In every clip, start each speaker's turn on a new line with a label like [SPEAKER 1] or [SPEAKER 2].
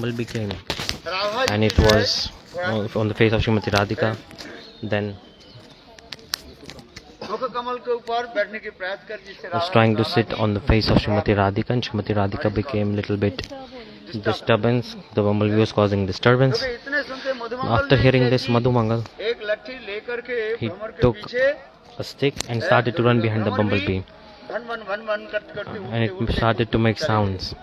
[SPEAKER 1] bumblebee came, and it was on the face of Srimati Radhika. Then was trying to sit on the face of Srimati Radhika, and Srimati Radhika became little bit disturbance. The bumblebee was causing disturbance. After hearing this, Madhumangal, he took a stick and started to run behind the bumblebee, and it started to make sounds.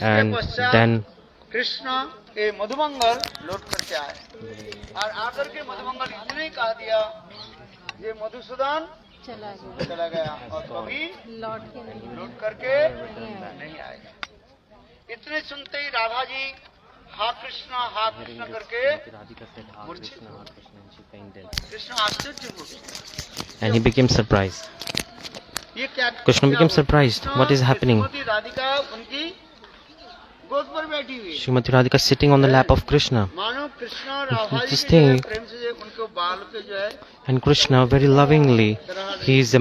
[SPEAKER 1] And then
[SPEAKER 2] Krishna के मधुमंगल लौट करके आए और आकर के मधुमंगल इतने ही कह दिया ये मधुसूदन चला गया और कभी लौट करके नहीं आएगा। इतने सुनते ही राधा जी हा कृष्णा करके मूर्छित कृष्ण आश्चर्य हुए
[SPEAKER 1] and he became surprised. Krishna became surprised. What is happening?
[SPEAKER 2] Radhika उनकी गोद पर बैठी हुई है।
[SPEAKER 1] Srimati Radhika sitting on the lap of Krishna.
[SPEAKER 2] मानो Krishna Radha
[SPEAKER 1] This
[SPEAKER 2] ji
[SPEAKER 1] thing,
[SPEAKER 2] प्रेम से उनको बाल पे जो है
[SPEAKER 1] and Krishna very lovingly, he is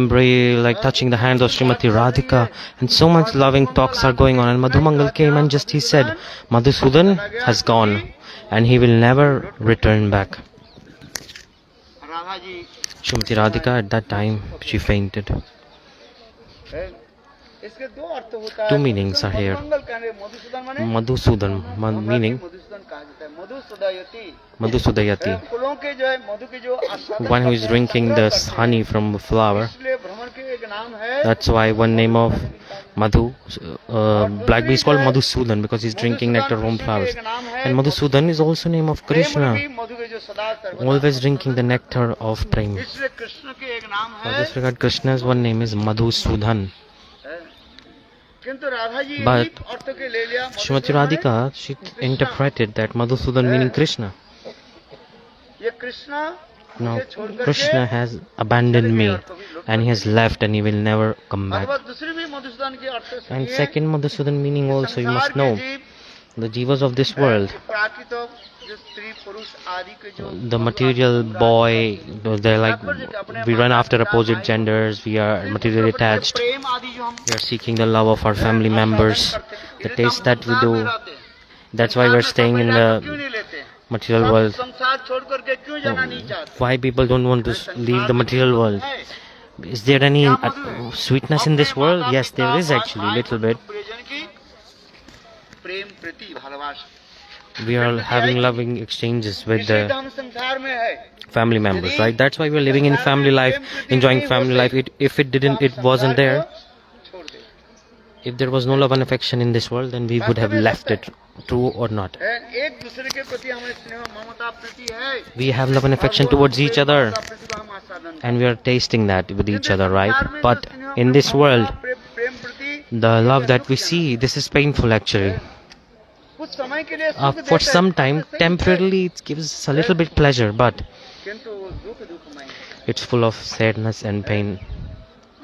[SPEAKER 1] like touching the hands of Srimati Radhika, and so much loving talks are going on. And Madhumangal came and just he said, Madhusudan has gone, and he will never return back.
[SPEAKER 2] Radha ji
[SPEAKER 1] Srimati Radhika at that time, she fainted.
[SPEAKER 2] इसके दो अर्थ होता है।
[SPEAKER 1] Two meanings are here.
[SPEAKER 2] मंगल कहने मधुसूदन माने
[SPEAKER 1] Madhusudan meaning
[SPEAKER 2] Madhusudan कहा जाता है। मधुसूदयति
[SPEAKER 1] Madhusudayati,
[SPEAKER 2] फूलों के जो है मधु के जो आस्वादन
[SPEAKER 1] one who is drinking the honey from the flower.
[SPEAKER 2] इसलिए भ्रमण के एक नाम है।
[SPEAKER 1] That's why one name of Madhu, black bee is called Madhusudan because he's drinking nectar from flowers. And Madhusudan is also name of Krishna,
[SPEAKER 2] मधु के जो सदा सर्वदा
[SPEAKER 1] always drinking the nectar of prem.
[SPEAKER 2] इसलिए कृष्ण के एक नाम
[SPEAKER 1] For
[SPEAKER 2] है।
[SPEAKER 1] this regard, Krishna's one name is Madhusudan.
[SPEAKER 2] किंतु राधा जी
[SPEAKER 1] But
[SPEAKER 2] इन्हीं अर्थ के ले लिया।
[SPEAKER 1] Srimati Radhika, she interpreted that Madhusudan meaning Krishna.
[SPEAKER 2] ये Krishna
[SPEAKER 1] Now Krishna has abandoned me and he has left and he will never come back.
[SPEAKER 2] दूसरी भी मधुसूदन के अर्थ
[SPEAKER 1] And second Madhusudan meaning also you must know, the jivas of this world,
[SPEAKER 2] प्राकृत जो स्त्री पुरुष आदि के जो
[SPEAKER 1] the material boy, they're like, we run after opposite genders, we are materially attached,
[SPEAKER 2] प्रेम आदि जो हम
[SPEAKER 1] we are seeking the love of our family members, the taste that we do. That's why we're staying in the
[SPEAKER 2] क्यों नहीं लेते?
[SPEAKER 1] material world.
[SPEAKER 2] संसार छोड़ करके क्यों जाना नहीं चाहते?
[SPEAKER 1] Why people don't want to leave the material world? Is there any sweetness in this world? Yes, there is actually, little bit.
[SPEAKER 2] प्रियजन की प्रेम प्रीति भालोबासा
[SPEAKER 1] We are having loving exchanges with
[SPEAKER 2] इसी
[SPEAKER 1] the
[SPEAKER 2] हम संसार में है।
[SPEAKER 1] family members, right? That's why we're living in family life, enjoying family life. If it wasn't there,
[SPEAKER 2] छोड़ दे।
[SPEAKER 1] if there was no love and affection in this world, then we would have left it, true or not.
[SPEAKER 2] एक दूसरे के प्रति हमें स्नेह ममता प्रीति है।
[SPEAKER 1] We have love and affection towards each other,
[SPEAKER 2] प्रीति का हम आस्वादन
[SPEAKER 1] and we are tasting that with each other, right? But in this world,
[SPEAKER 2] प्रेम प्रति
[SPEAKER 1] the love that we see, this is painful actually.
[SPEAKER 2] कुछ समय के लिए सुख
[SPEAKER 1] For
[SPEAKER 2] देता है,
[SPEAKER 1] some time, temporarily it gives us a little bit pleasure, but
[SPEAKER 2] किंतु वो दुखमय है।
[SPEAKER 1] it's full of sadness and pain.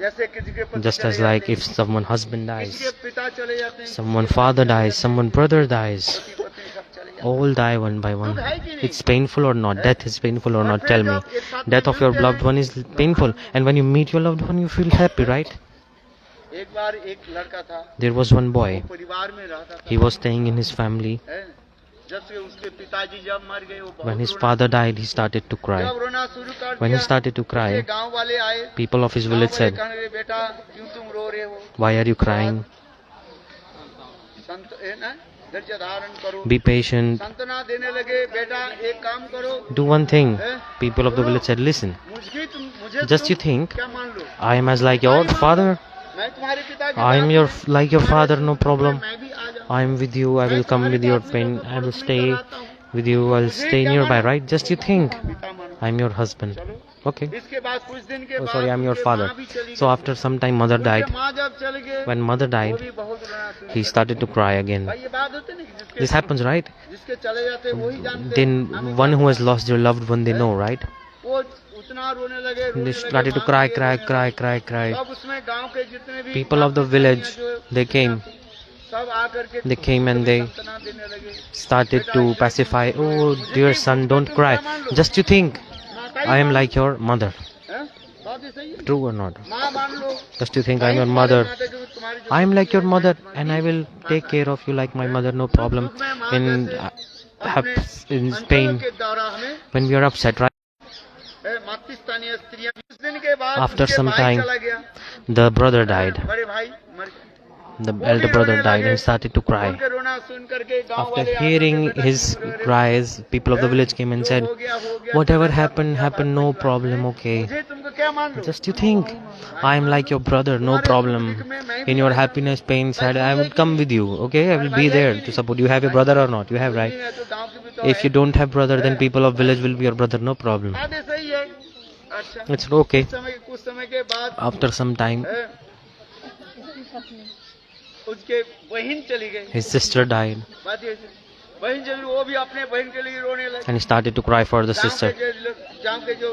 [SPEAKER 2] जैसे किसी के पति
[SPEAKER 1] Just
[SPEAKER 2] चले
[SPEAKER 1] as like
[SPEAKER 2] जाते
[SPEAKER 1] if someone husband
[SPEAKER 2] हैं, किसी के
[SPEAKER 1] dies,
[SPEAKER 2] पिता चले जाते हैं,
[SPEAKER 1] someone father dies, someone brother dies,
[SPEAKER 2] पति पत्नी सब चले जाते
[SPEAKER 1] all die one by one. It's painful or not? Death is painful or not? Tell me. Death of your loved one is painful, and when you meet your loved one, you feel happy, right?
[SPEAKER 2] हैं। एक बार एक लड़का था,
[SPEAKER 1] There was one boy.
[SPEAKER 2] परिवार में रहता था,
[SPEAKER 1] He was staying in his family.
[SPEAKER 2] हैं। जब से उसके पिताजी जब मर गए, वो बहुत
[SPEAKER 1] When his
[SPEAKER 2] रोना-
[SPEAKER 1] father died, he started to cry.
[SPEAKER 2] जब रोना शुरू कर
[SPEAKER 1] When he
[SPEAKER 2] दिया,
[SPEAKER 1] started to
[SPEAKER 2] उसके
[SPEAKER 1] cry,
[SPEAKER 2] गांव वाले आए,
[SPEAKER 1] people of his
[SPEAKER 2] गांव
[SPEAKER 1] village
[SPEAKER 2] वाले
[SPEAKER 1] said,
[SPEAKER 2] कहने लगे, बेटा क्यों तुम रो रहे हो?
[SPEAKER 1] "Why are you crying?
[SPEAKER 2] संत है ना, धैर्य धारण करो।
[SPEAKER 1] Be patient.
[SPEAKER 2] सांत्वना देने लगे, बेटा एक काम करो,
[SPEAKER 1] Do one thing." People of the village said, "Listen,
[SPEAKER 2] मुझे
[SPEAKER 1] just you
[SPEAKER 2] तुम
[SPEAKER 1] think
[SPEAKER 2] क्या मान लो?
[SPEAKER 1] I am as like your father.
[SPEAKER 2] मैं तुम्हारे पिता के
[SPEAKER 1] I am
[SPEAKER 2] साथ
[SPEAKER 1] your
[SPEAKER 2] हूँ,
[SPEAKER 1] like your father, no problem.
[SPEAKER 2] मैं भी आ जाऊँ।
[SPEAKER 1] I am with you. I will come with your pain. I will stay with you. I'll stay nearby, right? Just you think
[SPEAKER 2] पिता मानो।
[SPEAKER 1] I am your husband." Okay.
[SPEAKER 2] इसके बाद कुछ दिन के
[SPEAKER 1] Oh,
[SPEAKER 2] बाद
[SPEAKER 1] sorry, I am your
[SPEAKER 2] उनकी
[SPEAKER 1] father.
[SPEAKER 2] माँ भी चली
[SPEAKER 1] So
[SPEAKER 2] गई।
[SPEAKER 1] after some time, mother died.
[SPEAKER 2] उनके माँ जब चले गए,
[SPEAKER 1] When mother
[SPEAKER 2] वो
[SPEAKER 1] died,
[SPEAKER 2] भी बहुत रोना शुरू
[SPEAKER 1] he
[SPEAKER 2] कर
[SPEAKER 1] started to cry again.
[SPEAKER 2] दिया। भाई ये बात होती है ना कि जिसके
[SPEAKER 1] This happens, right?
[SPEAKER 2] जिसके चले जाते हैं, वही जानते हैं।
[SPEAKER 1] Then
[SPEAKER 2] हमें
[SPEAKER 1] one
[SPEAKER 2] क्या
[SPEAKER 1] who has lost their loved one, they know, right?
[SPEAKER 2] वो उतना रोने लगे, रोने
[SPEAKER 1] They
[SPEAKER 2] लगे,
[SPEAKER 1] started to
[SPEAKER 2] माँ
[SPEAKER 1] cry,
[SPEAKER 2] भी
[SPEAKER 1] cry,
[SPEAKER 2] रोने
[SPEAKER 1] cry,
[SPEAKER 2] लगी।
[SPEAKER 1] cry, cry.
[SPEAKER 2] सब उसमें गांव के जितने भी
[SPEAKER 1] People of the
[SPEAKER 2] बाकी
[SPEAKER 1] village,
[SPEAKER 2] जो
[SPEAKER 1] they came.
[SPEAKER 2] सब आकर के
[SPEAKER 1] They came and they
[SPEAKER 2] सांत्वना देने लगे।
[SPEAKER 1] started to pacify. "Oh, dear son, don't cry. Just you think I am like your mother.
[SPEAKER 2] हैं? बात ये सही है।
[SPEAKER 1] True or not?
[SPEAKER 2] माँ मान लो,
[SPEAKER 1] Just you think I am your mother.
[SPEAKER 2] माता जो तुम्हारी जो
[SPEAKER 1] I am like your mother and I will take care of you like my mother, no problem. In in pain,
[SPEAKER 2] के द्वारा हमें
[SPEAKER 1] when we are upset, right?
[SPEAKER 2] मातृस्थानीय स्त्रियां, कुछ दिन के बाद
[SPEAKER 1] After
[SPEAKER 2] उसके
[SPEAKER 1] some
[SPEAKER 2] भाई
[SPEAKER 1] time,
[SPEAKER 2] चला गया,
[SPEAKER 1] the brother died.
[SPEAKER 2] बड़े भाई मर गए।
[SPEAKER 1] The elder brother died and started to cry.
[SPEAKER 2] उनके रोना सुन करके गांव
[SPEAKER 1] After
[SPEAKER 2] वाले आकर
[SPEAKER 1] hearing
[SPEAKER 2] के बेटा
[SPEAKER 1] his
[SPEAKER 2] रो रहे,
[SPEAKER 1] cries, people of the village came and said,
[SPEAKER 2] हो गया,
[SPEAKER 1] whatever
[SPEAKER 2] चला
[SPEAKER 1] happened,
[SPEAKER 2] गया,
[SPEAKER 1] happened, no problem, okay.
[SPEAKER 2] मुझे तुमको क्या मान लो,
[SPEAKER 1] Just you think, I am like your brother, no problem. In your happiness, pain, sad, I will come with you, okay? I will be there to support you. Have a brother or not? You have, right?
[SPEAKER 2] नहीं है तो गांव की भी तो
[SPEAKER 1] If you don't have brother, then people of village will be your brother, no problem.
[SPEAKER 2] आधे सही है। अच्छा,
[SPEAKER 1] It's okay.
[SPEAKER 2] कुछ समय के बाद
[SPEAKER 1] After some time,
[SPEAKER 2] उसके बहन चली गई,
[SPEAKER 1] his sister died
[SPEAKER 2] बात ये थी। बहन चली, वो भी अपने बहन के लिए रोने लगी।
[SPEAKER 1] and he started to cry for the
[SPEAKER 2] गांव
[SPEAKER 1] sister.
[SPEAKER 2] के जो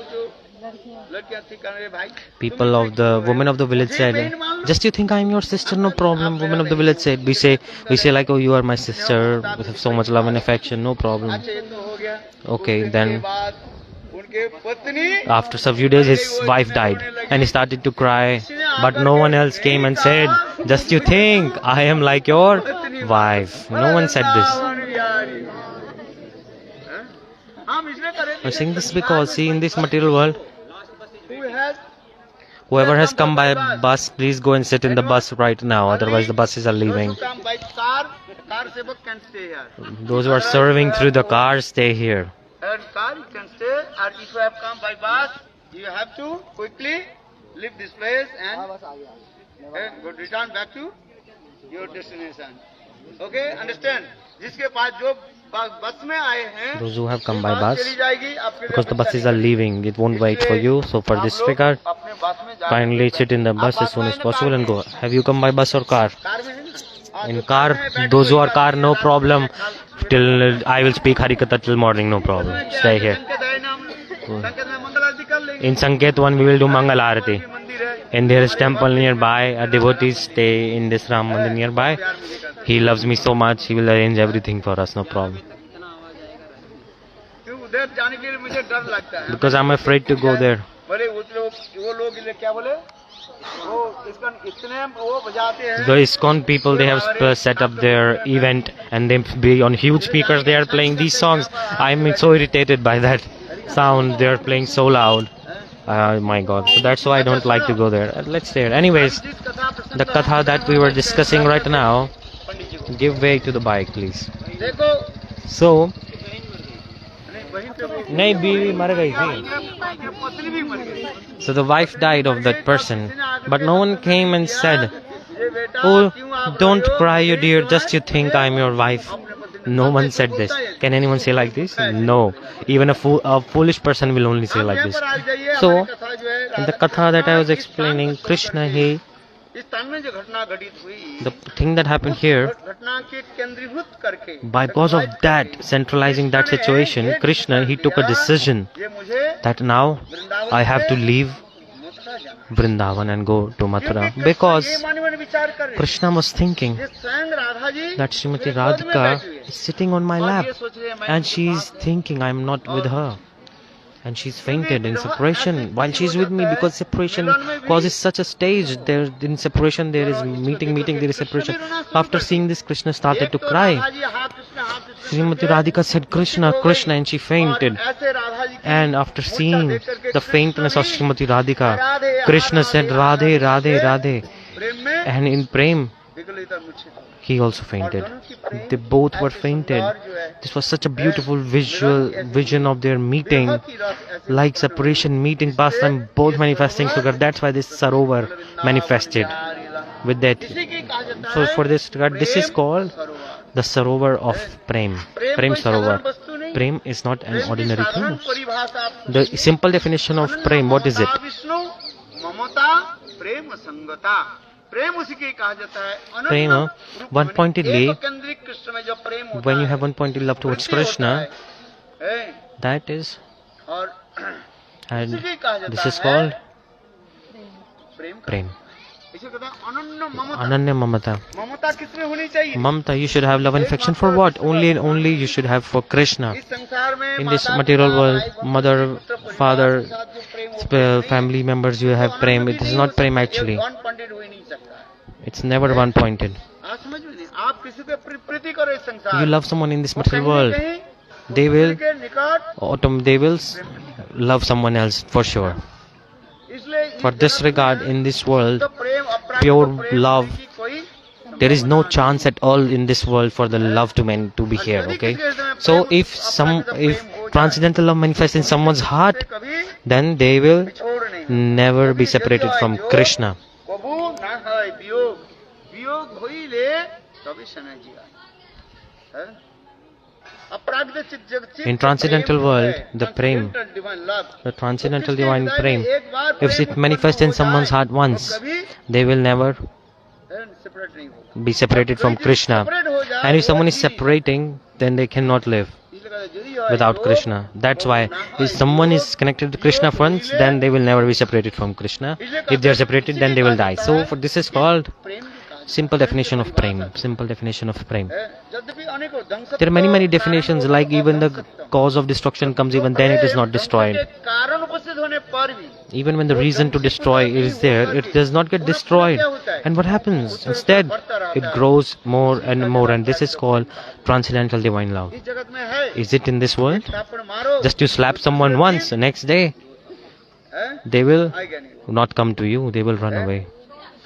[SPEAKER 2] लड़कियां थी, कह रहे भाई,
[SPEAKER 1] People of the women of the village said, just you think I am your sister, no problem. Women of the village said, we say like, oh, you are my sister, we have so much love and affection, no problem.
[SPEAKER 2] अच्छा ये तो हो गया।
[SPEAKER 1] Okay,
[SPEAKER 2] उसके
[SPEAKER 1] then
[SPEAKER 2] बाद उनके पत्नी
[SPEAKER 1] after some few days his wife died and he started to cry, but no one else came and said, just you think I am like your wife. No one said this.
[SPEAKER 2] हम इसलिए करें
[SPEAKER 1] I'm saying this because, see, in this material world,
[SPEAKER 2] who has
[SPEAKER 1] whoever has come by bus, please go and sit in the bus right now, otherwise the buses are leaving.
[SPEAKER 2] those who come by car sevak can stay here,
[SPEAKER 1] Those who are serving through the car, stay here.
[SPEAKER 2] and car you can stay, and if you have come by bus you have to quickly leave this place and go return back to your destination. Okay, understand? जिसके पास जो बस में आए हैं,
[SPEAKER 1] Those who have come by
[SPEAKER 2] बस
[SPEAKER 1] bus,
[SPEAKER 2] चली जाएगी, आपके लिए
[SPEAKER 1] because the
[SPEAKER 2] बस
[SPEAKER 1] buses
[SPEAKER 2] चली
[SPEAKER 1] are leaving, it won't wait for you. So for
[SPEAKER 2] आप
[SPEAKER 1] this
[SPEAKER 2] लोग
[SPEAKER 1] regard,
[SPEAKER 2] अपने बस में जाएं।
[SPEAKER 1] kindly sit in the bus as soon as possible and go. Have you come by bus or car?
[SPEAKER 2] Car में है ना?
[SPEAKER 1] In car, those who are car, no problem. Till I will speak Harikatha till morning, no problem. Stay here.
[SPEAKER 2] संकेत है ना, संकेत में मंगल आरती कर लेंगे।
[SPEAKER 1] In Sanket one, we will do Mangal Arati.
[SPEAKER 2] मंदिर है,
[SPEAKER 1] And there is temple nearby. A devotee stay in this Ram Mandir nearby. He loves me so much. He will arrange everything for us, no problem.
[SPEAKER 2] क्यों उधर जाने के लिए मुझे डर लगता है।
[SPEAKER 1] Because I'm afraid to go there.
[SPEAKER 2] बोले वो लोग क्या बोले, वो इसका इतने वो बजाते हैं,
[SPEAKER 1] The ISKCON people, they have set up their event and they be on huge speakers. They are playing these songs. I'm so irritated by that sound. They are playing so loud. My God. So that's why I don't like to go there. Let's stay. Anyways,
[SPEAKER 2] जिस कथा प्रसंग
[SPEAKER 1] the katha that we were discussing right now,
[SPEAKER 2] पंडित जी को
[SPEAKER 1] give way to the bike, please.
[SPEAKER 2] देखो,
[SPEAKER 1] So,
[SPEAKER 2] नहीं वहीं पे वो
[SPEAKER 1] नहीं बीवी मर गई थी.
[SPEAKER 2] ये पत्नी भी मर गई।
[SPEAKER 1] So the wife died of that person, but no one came and said,
[SPEAKER 2] ये बेटा
[SPEAKER 1] oh,
[SPEAKER 2] क्यों आप
[SPEAKER 1] don't
[SPEAKER 2] रहे हो?
[SPEAKER 1] cry, you dear, just you think I'm your wife. No one said this. Can anyone say like this? No. Even a foolish person will only say
[SPEAKER 2] आप
[SPEAKER 1] like
[SPEAKER 2] यहाँ
[SPEAKER 1] this.
[SPEAKER 2] पर आ जाइए,
[SPEAKER 1] So,
[SPEAKER 2] हमारी कथा जो है,
[SPEAKER 1] in the
[SPEAKER 2] Radha
[SPEAKER 1] katha that I was
[SPEAKER 2] Krishna
[SPEAKER 1] explaining,
[SPEAKER 2] इस
[SPEAKER 1] Krishna, he,
[SPEAKER 2] इस स्थान में जो घटना घटित हुई,
[SPEAKER 1] the thing that happened here,
[SPEAKER 2] घटना के केंद्रीभूत करके,
[SPEAKER 1] because of that, centralizing that situation, Krishna, he took a decision
[SPEAKER 2] ये मुझे
[SPEAKER 1] that now
[SPEAKER 2] Vrindavan
[SPEAKER 1] I have to
[SPEAKER 2] से
[SPEAKER 1] leave
[SPEAKER 2] मथुरा जाना।
[SPEAKER 1] Vrindavan and go to Mathura.
[SPEAKER 2] क्योंकि
[SPEAKER 1] Because
[SPEAKER 2] ये मानव ने विचार कर रहे हैं,
[SPEAKER 1] Krishna was thinking
[SPEAKER 2] ये स्वयं राधा जी
[SPEAKER 1] that Srimati
[SPEAKER 2] मेरे गोद में
[SPEAKER 1] Radhika
[SPEAKER 2] बैठी हुई है,
[SPEAKER 1] is sitting on my
[SPEAKER 2] और
[SPEAKER 1] lap
[SPEAKER 2] ये सोच रहे हैं, मैं
[SPEAKER 1] and
[SPEAKER 2] उनके
[SPEAKER 1] she's
[SPEAKER 2] pass
[SPEAKER 1] thinking I'm not with her. And she's fainted in separation while she's with me, because separation causes such a stage. There in separation there is meeting, there is separation. After seeing this, Krishna started to
[SPEAKER 2] एक तो
[SPEAKER 1] cry.
[SPEAKER 2] Radha ji हाथ कृष्ण, हाथ Krishna
[SPEAKER 1] Srimati Radhika said, Krishna, Krishna, and she fainted.
[SPEAKER 2] और ऐसे राधा जी की
[SPEAKER 1] And after
[SPEAKER 2] मूर्छा
[SPEAKER 1] seeing
[SPEAKER 2] देख करके
[SPEAKER 1] the faintness of
[SPEAKER 2] Krishna
[SPEAKER 1] Srimati Radhika,
[SPEAKER 2] Radhe,
[SPEAKER 1] Krishna
[SPEAKER 2] Radhe,
[SPEAKER 1] said,
[SPEAKER 2] Radhe,
[SPEAKER 1] Radhe, Radhe, Radhe.
[SPEAKER 2] प्रेम में
[SPEAKER 1] And in Prem,
[SPEAKER 2] विगलित मूर्छित हो।
[SPEAKER 1] he also fainted. They both were fainted. This was such a beautiful vision of their meeting,
[SPEAKER 2] बहुत ही रस ऐसे
[SPEAKER 1] like separation, meeting, past time, both manifesting together. That's why this Sarovar manifested with that.
[SPEAKER 2] इसी की कहा जाता
[SPEAKER 1] So
[SPEAKER 2] है,
[SPEAKER 1] for this regard, this is called
[SPEAKER 2] Sarovar.
[SPEAKER 1] the Sarovar of Prem. Prem
[SPEAKER 2] कोई साधारण
[SPEAKER 1] Sarovar.
[SPEAKER 2] वस्तु नहीं,
[SPEAKER 1] Prem is not an
[SPEAKER 2] प्रेम की
[SPEAKER 1] ordinary
[SPEAKER 2] साधारण
[SPEAKER 1] thing.
[SPEAKER 2] परिभाषा आप
[SPEAKER 1] The simple definition of Prem, what is it?
[SPEAKER 2] ममता विष्णु, ममता प्रेम संगता, प्रेम उसी के कहा जाता है। अनन्य
[SPEAKER 1] प्रेम,
[SPEAKER 2] रूप
[SPEAKER 1] one
[SPEAKER 2] में
[SPEAKER 1] pointedly,
[SPEAKER 2] एक केंद्रिक कृष्ण में जो प्रेम होता
[SPEAKER 1] When you
[SPEAKER 2] है,
[SPEAKER 1] have one pointed love towards
[SPEAKER 2] वृत्ति होता
[SPEAKER 1] Krishna,
[SPEAKER 2] है,
[SPEAKER 1] that is,
[SPEAKER 2] और
[SPEAKER 1] and
[SPEAKER 2] उसी के कहा जाता
[SPEAKER 1] this is
[SPEAKER 2] है
[SPEAKER 1] called
[SPEAKER 2] प्रेम।
[SPEAKER 1] Prem.
[SPEAKER 2] इसे कहते हैं अनन्य ममता।
[SPEAKER 1] Ananya Mamata.
[SPEAKER 2] ममता किसमें होनी चाहिए?
[SPEAKER 1] Mamta, you should have love and affection for what? Only and only you should have for Krishna.
[SPEAKER 2] इस संसार में
[SPEAKER 1] In this
[SPEAKER 2] माता,
[SPEAKER 1] material
[SPEAKER 2] पिता,
[SPEAKER 1] world,
[SPEAKER 2] भाई, बहन,
[SPEAKER 1] mother,
[SPEAKER 2] पुत्र, परिवार
[SPEAKER 1] father,
[SPEAKER 2] के साथ जो प्रेम होता है,
[SPEAKER 1] family members, you have
[SPEAKER 2] तो
[SPEAKER 1] Prem.
[SPEAKER 2] अनन्य
[SPEAKER 1] It
[SPEAKER 2] भी
[SPEAKER 1] is
[SPEAKER 2] नहीं
[SPEAKER 1] not
[SPEAKER 2] हो
[SPEAKER 1] Prem
[SPEAKER 2] सकता,
[SPEAKER 1] actually.
[SPEAKER 2] ये unbonded हो ही नहीं सकता है।
[SPEAKER 1] It's never one pointed.
[SPEAKER 2] आप समझ में नहीं, आप किसी पे प्रीति करो इस संसार
[SPEAKER 1] You love someone in this
[SPEAKER 2] वो
[SPEAKER 1] material
[SPEAKER 2] कहीं
[SPEAKER 1] world,
[SPEAKER 2] न कहीं
[SPEAKER 1] they will
[SPEAKER 2] के निकट
[SPEAKER 1] they will love someone else for sure.
[SPEAKER 2] इसलिए इस
[SPEAKER 1] For this
[SPEAKER 2] जगत
[SPEAKER 1] regard,
[SPEAKER 2] में
[SPEAKER 1] in this world,
[SPEAKER 2] तो प्रेम अपराध
[SPEAKER 1] pure
[SPEAKER 2] को प्रेम
[SPEAKER 1] love,
[SPEAKER 2] करने की कोई
[SPEAKER 1] there is no chance at all in this world for the love to be here. Okay. So if transcendental love manifests in someone's heart,
[SPEAKER 2] से कभी
[SPEAKER 1] then they will
[SPEAKER 2] छोड़ नहीं
[SPEAKER 1] never be separated from Krishna.
[SPEAKER 2] कबू ना है वियोग वियोग होइले तभी समय जिया है अपराधित जगत
[SPEAKER 1] In transcendental world, the prem,
[SPEAKER 2] divine love
[SPEAKER 1] the transcendental divine prem, if it manifests in someone's heart once, they will never
[SPEAKER 2] separate नहीं होगा
[SPEAKER 1] be separated from Krishna.
[SPEAKER 2] Separate हो जाए
[SPEAKER 1] And if someone is separating, then they cannot live without Krishna. That's why if someone is connected to Krishna once, then they will never be separated from Krishna. If they are separated, then they will die. So for this is called
[SPEAKER 2] प्रेम भी कहा
[SPEAKER 1] simple definition of prem. Simple definition of prem.
[SPEAKER 2] है यद्यपि अनेकों दंग
[SPEAKER 1] There are many definitions, like even the cause of destruction comes, even then it is not destroyed.
[SPEAKER 2] कारण उपस्थित होने पर भी
[SPEAKER 1] Even when the reason to destroy is there, it does not get destroyed. And what happens? Instead, it grows more and more, and this is called transcendental divine love.
[SPEAKER 2] इस जगत में है
[SPEAKER 1] Is it in this world?
[SPEAKER 2] थप्पड़ मारो
[SPEAKER 1] Just you slap someone once, the next day
[SPEAKER 2] है
[SPEAKER 1] they will
[SPEAKER 2] आएगा नहीं
[SPEAKER 1] not come to you, they will run away.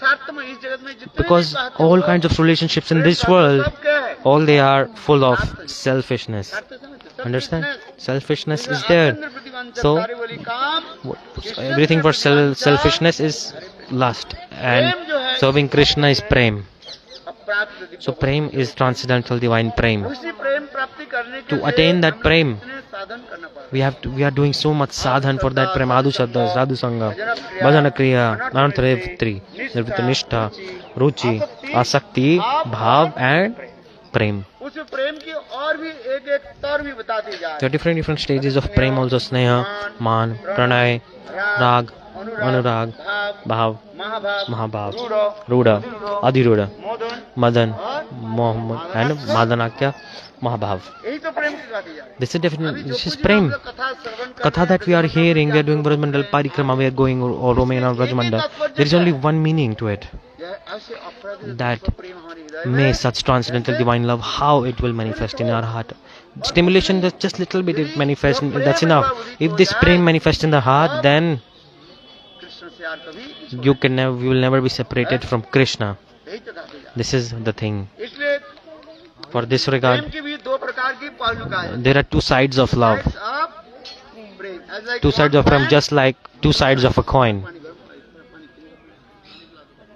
[SPEAKER 2] साथ में इस जगत में जितने
[SPEAKER 1] Because
[SPEAKER 2] भी बातें
[SPEAKER 1] all
[SPEAKER 2] हो,
[SPEAKER 1] kinds of relationships in this
[SPEAKER 2] सब
[SPEAKER 1] world,
[SPEAKER 2] क्या है
[SPEAKER 1] all they are full of selfishness.
[SPEAKER 2] स्वार्थ समझते, सब
[SPEAKER 1] Understand?
[SPEAKER 2] business।
[SPEAKER 1] Selfishness is
[SPEAKER 2] इसमें
[SPEAKER 1] there.
[SPEAKER 2] आत्मनिर्भर प्रतिबंधक
[SPEAKER 1] So,
[SPEAKER 2] कार्य वाली काम
[SPEAKER 1] everything for selfishness is lust, and serving Krishna is prem.
[SPEAKER 2] अपराध प्रति
[SPEAKER 1] So prem is transcendental divine prem.
[SPEAKER 2] उसी प्रेम प्राप्ति करने के
[SPEAKER 1] To
[SPEAKER 2] लिए
[SPEAKER 1] attain that
[SPEAKER 2] हमें
[SPEAKER 1] prem,
[SPEAKER 2] इतने साधन करना पड़ता
[SPEAKER 1] we are doing so much sadhan for that prem. Adhu Shadda, Sadhu Sangha, Bhajana Kriya, Anantravitri, Nirvita Nishtha, Ruchi, Asakti, Bhav and prem.
[SPEAKER 2] है। उस प्रेम की और भी एक एक स्तर भी बताती जाए
[SPEAKER 1] There are different stages of prem also: Sneha, Man, Pranay, Rag, Anurag, Bhav,
[SPEAKER 2] महाभाव
[SPEAKER 1] Mahabhav,
[SPEAKER 2] रूढ़
[SPEAKER 1] Ruda, Adhiruda,
[SPEAKER 2] मोदन
[SPEAKER 1] Madan, Mohammed and Madanakya, Mahabhav.
[SPEAKER 2] यही तो प्रेम की गाती जाए
[SPEAKER 1] This is definitely, this is
[SPEAKER 2] कुछ
[SPEAKER 1] prem.
[SPEAKER 2] जो कथा श्रवण कर
[SPEAKER 1] Katha that we are hearing, we are doing Brajmandal Parikrama, we are going or Romena Brajmandal. There is only one meaning to it.
[SPEAKER 2] ऐसे अपराध
[SPEAKER 1] That
[SPEAKER 2] प्रेम हमारे हृदय
[SPEAKER 1] may
[SPEAKER 2] में
[SPEAKER 1] such transcendental divine love, how it will manifest in our heart. Stimulation, just little bit it manifests, that's enough. If this prem manifests in the heart, then
[SPEAKER 2] Krishna से यार कभी
[SPEAKER 1] you will never be separated from Krishna.
[SPEAKER 2] यही तो गाती जाए
[SPEAKER 1] This is the thing.
[SPEAKER 2] इसलिए
[SPEAKER 1] For this
[SPEAKER 2] Prem
[SPEAKER 1] regard,
[SPEAKER 2] की भी दो प्रकार की पहलू का है
[SPEAKER 1] there are two sides of love.
[SPEAKER 2] आप प्रेम as like
[SPEAKER 1] Two sides of prem, just like two sides of a coin.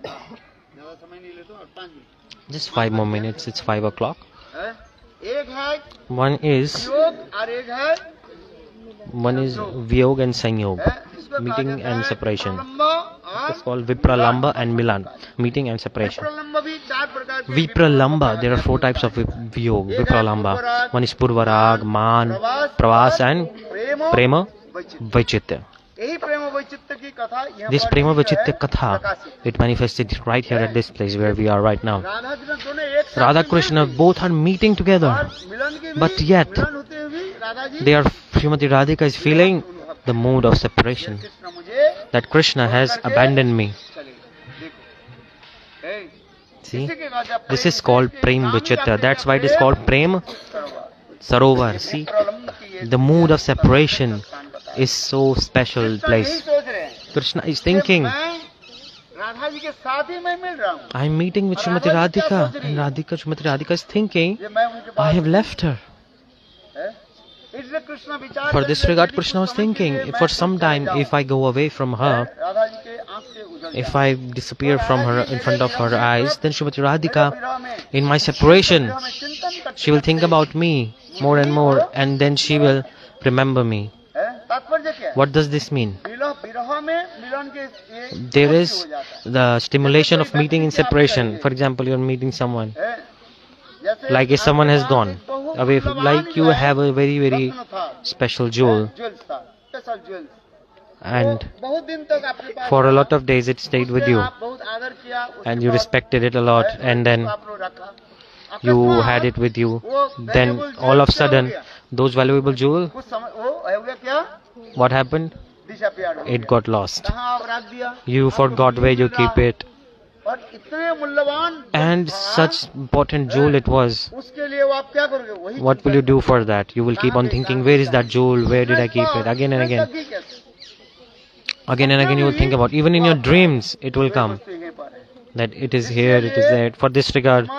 [SPEAKER 2] ज़्यादा समय नहीं लेता और 5 minute
[SPEAKER 1] Just 5 more minutes, it's 5 o'clock.
[SPEAKER 2] है एक है
[SPEAKER 1] One is
[SPEAKER 2] योग और एक है
[SPEAKER 1] Vyog and Sanyog,
[SPEAKER 2] इसको कहा
[SPEAKER 1] meeting
[SPEAKER 2] जाता
[SPEAKER 1] and
[SPEAKER 2] है
[SPEAKER 1] separation.
[SPEAKER 2] Pralamb
[SPEAKER 1] It's called Vipralamba and Milan, meeting and separation.
[SPEAKER 2] प्रलंब भी 4 प्रकार के
[SPEAKER 1] Vipralamba, there are 4 types of Vyog, Vipralamba. One is Purvarag, Man, Pravas and
[SPEAKER 2] Prem
[SPEAKER 1] Prema
[SPEAKER 2] वैचित्र्य
[SPEAKER 1] Vaichitya.
[SPEAKER 2] यही प्रेम वैचित्र्य की कथा यहाँ
[SPEAKER 1] This
[SPEAKER 2] पर
[SPEAKER 1] Prema
[SPEAKER 2] जो है,
[SPEAKER 1] Vaichitya Katha,
[SPEAKER 2] प्रकाशित।
[SPEAKER 1] it manifested right here at this place where we are right now.
[SPEAKER 2] Radha Krishna दोनों एक साथ
[SPEAKER 1] Radha
[SPEAKER 2] मिलते
[SPEAKER 1] Krishna
[SPEAKER 2] हैं।
[SPEAKER 1] both are meeting
[SPEAKER 2] और
[SPEAKER 1] together,
[SPEAKER 2] मिलन के भी
[SPEAKER 1] but yet
[SPEAKER 2] मिलन होते हुए भी Radha ji
[SPEAKER 1] they are, Srimati Radhika is feeling the mood of separation,
[SPEAKER 2] Krishna मुझे
[SPEAKER 1] that Krishna has abandoned me.
[SPEAKER 2] चले देखो ए,
[SPEAKER 1] See,
[SPEAKER 2] इसी के बाद जब
[SPEAKER 1] this
[SPEAKER 2] प्रेम
[SPEAKER 1] is called
[SPEAKER 2] से
[SPEAKER 1] Prem
[SPEAKER 2] काम
[SPEAKER 1] Vaichitya.
[SPEAKER 2] करते
[SPEAKER 1] That's why it is
[SPEAKER 2] करते
[SPEAKER 1] called Prem
[SPEAKER 2] सरोवर।
[SPEAKER 1] Sarovar. See,
[SPEAKER 2] प्रलंब की ये
[SPEAKER 1] the mood of separation
[SPEAKER 2] स्थान बताया।
[SPEAKER 1] is so special
[SPEAKER 2] कृष्ण यही
[SPEAKER 1] place.
[SPEAKER 2] सोच रहे हैं
[SPEAKER 1] Krishna is
[SPEAKER 2] कि
[SPEAKER 1] thinking,
[SPEAKER 2] मैं राधा जी के साथ ही मैं मिल रहा हूँ
[SPEAKER 1] I am meeting with Srimati Radhika, and Srimati Radhika is thinking,
[SPEAKER 2] ये मैं उनके
[SPEAKER 1] I
[SPEAKER 2] pass
[SPEAKER 1] have left her.
[SPEAKER 2] है। इसलिए कृष्ण विचार
[SPEAKER 1] For
[SPEAKER 2] करते
[SPEAKER 1] this
[SPEAKER 2] थे
[SPEAKER 1] regard,
[SPEAKER 2] कि
[SPEAKER 1] Krishna was
[SPEAKER 2] कुछ समय के
[SPEAKER 1] thinking,
[SPEAKER 2] लिए
[SPEAKER 1] if
[SPEAKER 2] मैं
[SPEAKER 1] for some
[SPEAKER 2] चले
[SPEAKER 1] time,
[SPEAKER 2] जाऊं।
[SPEAKER 1] if I go away from her,
[SPEAKER 2] Radha ji के आंख से उजल
[SPEAKER 1] if
[SPEAKER 2] जाऊं।
[SPEAKER 1] I disappear from her in front of her eyes, then Srimati Radhika,
[SPEAKER 2] विरह में
[SPEAKER 1] in my separation,
[SPEAKER 2] विरह में चिंतन करते
[SPEAKER 1] she will think about me more and more, and then she will remember me.
[SPEAKER 2] हैं। तात्पर्य क्या है
[SPEAKER 1] What does this mean?
[SPEAKER 2] विरह में मिलन के ये
[SPEAKER 1] There
[SPEAKER 2] हो
[SPEAKER 1] is
[SPEAKER 2] जाता
[SPEAKER 1] the stimulation of meeting in separation. For example, you're meeting someone,
[SPEAKER 2] है। जैसे
[SPEAKER 1] like if someone has
[SPEAKER 2] आपके
[SPEAKER 1] gone
[SPEAKER 2] पास एक बहुत
[SPEAKER 1] away,
[SPEAKER 2] मूल्यवान
[SPEAKER 1] like you
[SPEAKER 2] जो है,
[SPEAKER 1] have a very
[SPEAKER 2] रत्न था,
[SPEAKER 1] special jewel,
[SPEAKER 2] ज्वेल्स था, स्पेशल ज्वेल्स।
[SPEAKER 1] and
[SPEAKER 2] वो बहुत दिन तक आपके पास
[SPEAKER 1] for a
[SPEAKER 2] था,
[SPEAKER 1] lot of days it stayed with
[SPEAKER 2] उससे
[SPEAKER 1] you,
[SPEAKER 2] आप बहुत आदर किया, उसके
[SPEAKER 1] and you
[SPEAKER 2] बाद
[SPEAKER 1] respected it a lot,
[SPEAKER 2] है,
[SPEAKER 1] and then
[SPEAKER 2] उसको आपने रखा।
[SPEAKER 1] you
[SPEAKER 2] अकस्मात
[SPEAKER 1] had it with you.
[SPEAKER 2] वो
[SPEAKER 1] Then
[SPEAKER 2] valuable
[SPEAKER 1] all of a
[SPEAKER 2] jewels क्या हो
[SPEAKER 1] sudden,
[SPEAKER 2] गया?
[SPEAKER 1] those valuable jewel,
[SPEAKER 2] कुछ समय वो हो गया क्या
[SPEAKER 1] what happened?
[SPEAKER 2] disappeared हो
[SPEAKER 1] It
[SPEAKER 2] गया।
[SPEAKER 1] got lost.
[SPEAKER 2] कहाँ आप रख दिया
[SPEAKER 1] You
[SPEAKER 2] आपको
[SPEAKER 1] forgot
[SPEAKER 2] नहीं
[SPEAKER 1] where you
[SPEAKER 2] मिल रहा।
[SPEAKER 1] keep it,
[SPEAKER 2] और इतने मूल्यवान
[SPEAKER 1] and such important jewel it was.
[SPEAKER 2] उसके लिए वो आप क्या करोगे? वही
[SPEAKER 1] What will you do for that? You will keep on thinking, where is that jewel? Where did I keep it? Again and again. Again and again you will think about. Even in your dreams, it will come. That it is here, it is there. For this regard,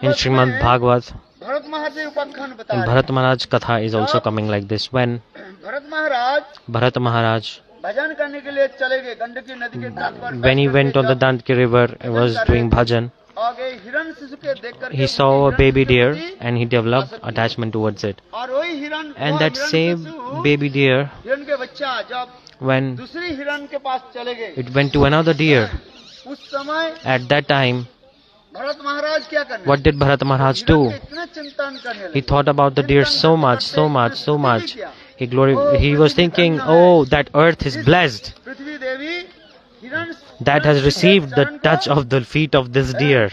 [SPEAKER 1] in Srimad Bhagavad,
[SPEAKER 2] Bharat Maharaj Upakhyan
[SPEAKER 1] in
[SPEAKER 2] बताया
[SPEAKER 1] Bharat Maharaj Katha is also coming like this. When
[SPEAKER 2] Bharat Maharaj
[SPEAKER 1] Bharat Maharaj,
[SPEAKER 2] भजन करने के लिए चले गए गंडकी नदी के तट पर
[SPEAKER 1] when he went on the Dandaki river, he was doing bhajan.
[SPEAKER 2] आगे हिरण शिशु के देख करके
[SPEAKER 1] He saw a baby deer and he developed attachment towards it.
[SPEAKER 2] और वही हिरण
[SPEAKER 1] And that same baby deer,
[SPEAKER 2] हिरण के बच्चा जब
[SPEAKER 1] when
[SPEAKER 2] दूसरी हिरण के पास चले गए
[SPEAKER 1] it went to another deer,
[SPEAKER 2] उस समय
[SPEAKER 1] at that time,
[SPEAKER 2] भरत महाराज क्या करने
[SPEAKER 1] what did Bharat Maharaj do?
[SPEAKER 2] इतने चिंतन करने
[SPEAKER 1] He
[SPEAKER 2] लगे
[SPEAKER 1] thought about the deer so much, so much, so much. He was thinking, oh, that earth is blessed.
[SPEAKER 2] पृथ्वी देवी हिरण
[SPEAKER 1] That has received the touch of the feet of this deer.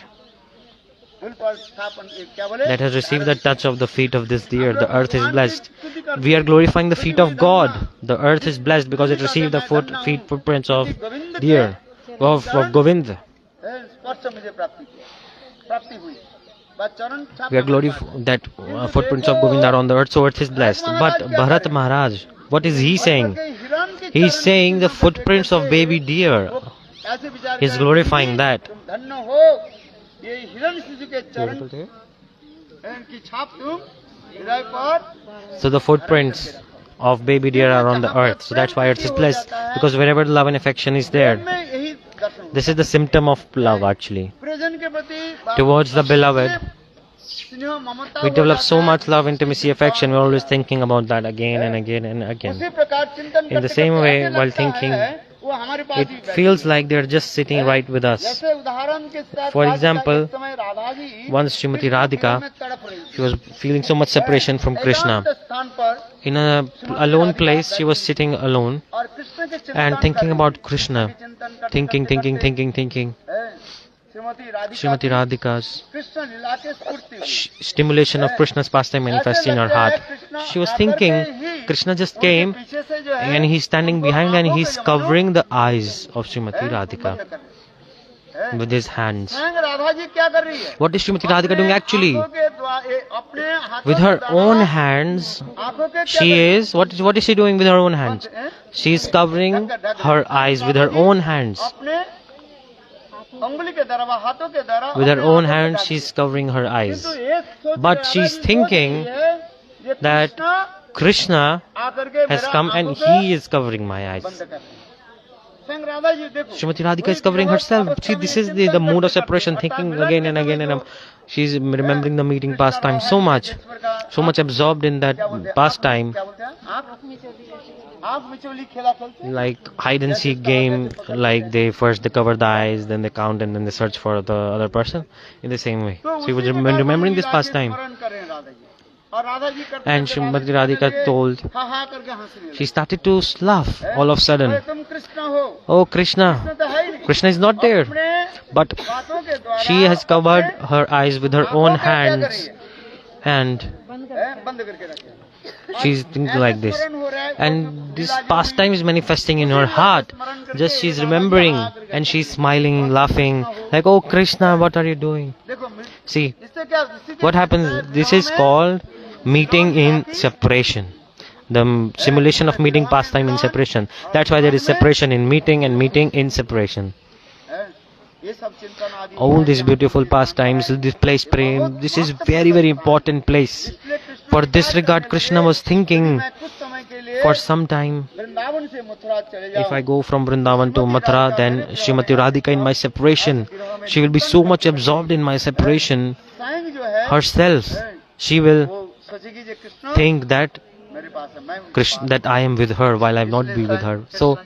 [SPEAKER 2] पुल पर स्थापन क्या बोले
[SPEAKER 1] That has received the touch of the feet of this deer. The earth is blessed. We are glorifying the feet of God. The earth is blessed because it received the footprints of deer, of Govind.
[SPEAKER 2] स्पर्श मुझे प्राप्ति हुई बस चरण छाप
[SPEAKER 1] We are glorifying that footprints of Govind are on the earth, so earth is blessed. But Bharat Maharaj, what is he saying? He is saying the footprints of baby deer.
[SPEAKER 2] ऐसे विचार
[SPEAKER 1] He is glorifying that.
[SPEAKER 2] तुम धन्य हो ये हिरण शिशु के चरण की छाप तुम हृदय पर
[SPEAKER 1] So the footprints of baby deer are on the earth. So that's why earth is blessed. Because wherever love and affection is there,
[SPEAKER 2] में यही दर्शन
[SPEAKER 1] this is the symptom of love actually.
[SPEAKER 2] प्रियजन के प्रति
[SPEAKER 1] Towards the beloved,
[SPEAKER 2] स्नेह ममता
[SPEAKER 1] we develop so much love, intimacy, affection. We're always thinking about that again and again and again.
[SPEAKER 2] उसी प्रकार चिंतन
[SPEAKER 1] In the
[SPEAKER 2] करते
[SPEAKER 1] same
[SPEAKER 2] करते
[SPEAKER 1] way,
[SPEAKER 2] ऐसे
[SPEAKER 1] while
[SPEAKER 2] लगता
[SPEAKER 1] thinking,
[SPEAKER 2] है, वो हमारे पास
[SPEAKER 1] It
[SPEAKER 2] ही बैठे
[SPEAKER 1] feels like they're just sitting right with us.
[SPEAKER 2] जैसे उदाहरण के साथ
[SPEAKER 1] For
[SPEAKER 2] आज का
[SPEAKER 1] example,
[SPEAKER 2] इस समय Radha ji
[SPEAKER 1] Once Srimati Radhika,
[SPEAKER 2] में तड़प रही थी।
[SPEAKER 1] she was feeling so much separation from Krishna.
[SPEAKER 2] एकांत स्थान पर
[SPEAKER 1] In a alone place, she was sitting alone
[SPEAKER 2] और कृष्ण के चिंतन
[SPEAKER 1] and thinking
[SPEAKER 2] कर
[SPEAKER 1] about
[SPEAKER 2] रही
[SPEAKER 1] Krishna.
[SPEAKER 2] थी। चिंतन करते
[SPEAKER 1] Thinking,
[SPEAKER 2] करते
[SPEAKER 1] thinking,
[SPEAKER 2] करते,
[SPEAKER 1] thinking, thinking.
[SPEAKER 2] Shrimati Radhika
[SPEAKER 1] Srimati Radhika's
[SPEAKER 2] Krishna लीला के स्फूर्ति हुई।
[SPEAKER 1] stimulation of Krishna's pastime manifests in her heart. She was thinking, Krishna just came
[SPEAKER 2] पीछे से जो है
[SPEAKER 1] and he's standing behind and he's covering the eyes of Srimati Radhika with his hands.
[SPEAKER 2] स्वयं राधा जी क्या कर रही है?
[SPEAKER 1] What is Srimati Radhika doing actually?
[SPEAKER 2] आंखों के अपने हाथों
[SPEAKER 1] With
[SPEAKER 2] के
[SPEAKER 1] her
[SPEAKER 2] द्वारा
[SPEAKER 1] own hands,
[SPEAKER 2] आंखों के क्या
[SPEAKER 1] she
[SPEAKER 2] कर रही है?
[SPEAKER 1] is, what is she doing with her own hands? She is covering her eyes with her own hands.
[SPEAKER 2] अपने अंगुली के द्वारा हाथों के द्वारा
[SPEAKER 1] With her
[SPEAKER 2] अपने
[SPEAKER 1] own
[SPEAKER 2] आंखों के
[SPEAKER 1] hands,
[SPEAKER 2] द्वारा।
[SPEAKER 1] she is covering her eyes.
[SPEAKER 2] किंतु ये सोच
[SPEAKER 1] But
[SPEAKER 2] राधा
[SPEAKER 1] she is
[SPEAKER 2] जी सोच
[SPEAKER 1] thinking
[SPEAKER 2] रही है, ये
[SPEAKER 1] that
[SPEAKER 2] कृष्ण
[SPEAKER 1] Krishna
[SPEAKER 2] आकर के
[SPEAKER 1] has
[SPEAKER 2] मेरा
[SPEAKER 1] come and
[SPEAKER 2] आंखों को
[SPEAKER 1] he is covering my eyes.
[SPEAKER 2] बंद कर रहे हैं। स्वयं राधा जी देखो
[SPEAKER 1] Srimati Radhika is covering herself. See, this is the mood of separation, thinking again and again and she's remembering the meeting pastime so much absorbed in that pastime,
[SPEAKER 2] क्या बोलते हैं आंख मिचौली खेला खेलते हैं।
[SPEAKER 1] like hide and seek game, like they cover the eyes, then they count and then they search for the other person. In the same way,
[SPEAKER 2] तो
[SPEAKER 1] she was
[SPEAKER 2] उसी प्रकार
[SPEAKER 1] remembering this
[SPEAKER 2] Radha ji
[SPEAKER 1] pastime.
[SPEAKER 2] स्मरण कर रहे हैं राधा जी। और राधा जी करते
[SPEAKER 1] And
[SPEAKER 2] करते
[SPEAKER 1] Srimati
[SPEAKER 2] राधा जी
[SPEAKER 1] Radhika
[SPEAKER 2] करने
[SPEAKER 1] told,
[SPEAKER 2] लगे, हाँ हाँ करके हंसने
[SPEAKER 1] she
[SPEAKER 2] लगे।
[SPEAKER 1] started to laugh all of a
[SPEAKER 2] अरे
[SPEAKER 1] sudden.
[SPEAKER 2] तुम कृष्ण हो
[SPEAKER 1] Oh Krishna,
[SPEAKER 2] कृष्ण तो है ही नहीं।
[SPEAKER 1] Krishna is not there.
[SPEAKER 2] अपने
[SPEAKER 1] But
[SPEAKER 2] बातों के द्वारा
[SPEAKER 1] she has covered
[SPEAKER 2] अपने
[SPEAKER 1] her eyes with her
[SPEAKER 2] आंखों
[SPEAKER 1] own
[SPEAKER 2] को क्या कर रही
[SPEAKER 1] hands
[SPEAKER 2] है?
[SPEAKER 1] and
[SPEAKER 2] बंद करके रखे।
[SPEAKER 1] she's thinking like this.
[SPEAKER 2] स्मरण हो रहा है,
[SPEAKER 1] And this pastime is manifesting in her heart. Just she's remembering and she's smiling, laughing, like, oh Krishna, what are you doing?
[SPEAKER 2] देखो
[SPEAKER 1] See,
[SPEAKER 2] इससे क्या इससे
[SPEAKER 1] what happens? This is called meeting in separation. The simulation of meeting pastime in separation. That's why there is separation in meeting and meeting in separation.
[SPEAKER 2] ये सब चिंतन आदि
[SPEAKER 1] All these beautiful pastimes, this place prem, this is very, very important place. For this regard, Krishna was thinking,
[SPEAKER 2] मैं कुछ समय के लिए
[SPEAKER 1] for some time,
[SPEAKER 2] Vrindavan से मथुरा चले
[SPEAKER 1] if I
[SPEAKER 2] जाऊं
[SPEAKER 1] go from Vrindavan to Mathura, then Srimati Radhika in my separation, she will be so much absorbed in my separation
[SPEAKER 2] स्वयं जो है
[SPEAKER 1] herself. She will
[SPEAKER 2] वो सोचेगी जे कृष्ण
[SPEAKER 1] think that
[SPEAKER 2] मेरे पास है मैं
[SPEAKER 1] Krishna, that I am with her while I am not be with her. So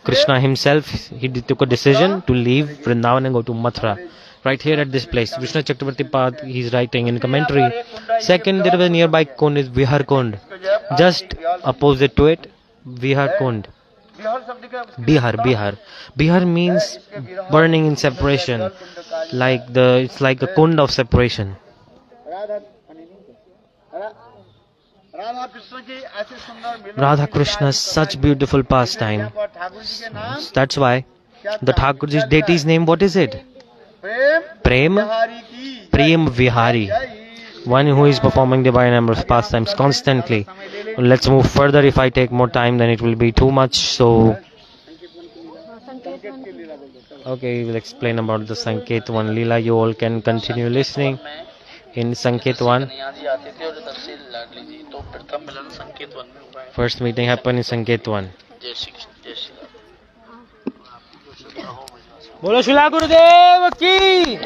[SPEAKER 1] Krishna himself, he took a decision to leave Vrindavan and go to Mathura. Right here at this place, Vishnu Chakravarti Pad, he is writing in commentary. Second, there was a nearby Kund is Vihar Kund. Just opposite to it, Vihar Kund.
[SPEAKER 2] Bihar शब्द का
[SPEAKER 1] Bihar. Bihar means burning in separation. It's like a kund of separation.
[SPEAKER 2] Radha Radha Krishna की ऐसे सुंदर मिलन
[SPEAKER 1] Radha Krishna's such beautiful pastime.
[SPEAKER 2] पर ठाकुर जी के नाम
[SPEAKER 1] That's why the Thakurji's deity's name, what is it?
[SPEAKER 2] Prem
[SPEAKER 1] Prem
[SPEAKER 2] Bihari की
[SPEAKER 1] Prem Vihari, one who is performing divine numbers pastimes constantly. Let's move further. If I take more time, then it will be too much. So, okay, we will explain about the Sanket 1 Leela. You all can continue listening. In Sanket 1, first meeting happened in Sanket 1. बोलो शिला गुरुदेव की